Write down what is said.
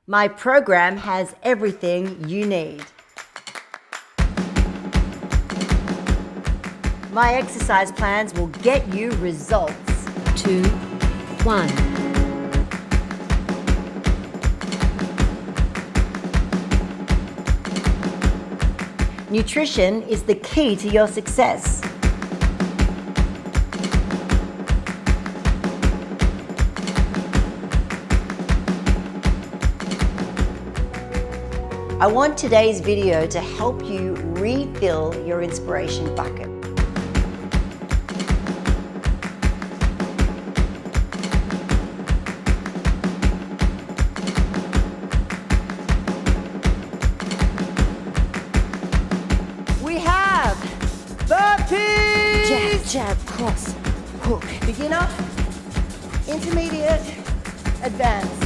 My program has everything you need. My exercise plans will get you results. 2, 1. Nutrition is the key to your success. I want today's video to help you refill your inspiration bucket. We have burpees! Jab, jab, cross, hook. Beginner, intermediate, advanced.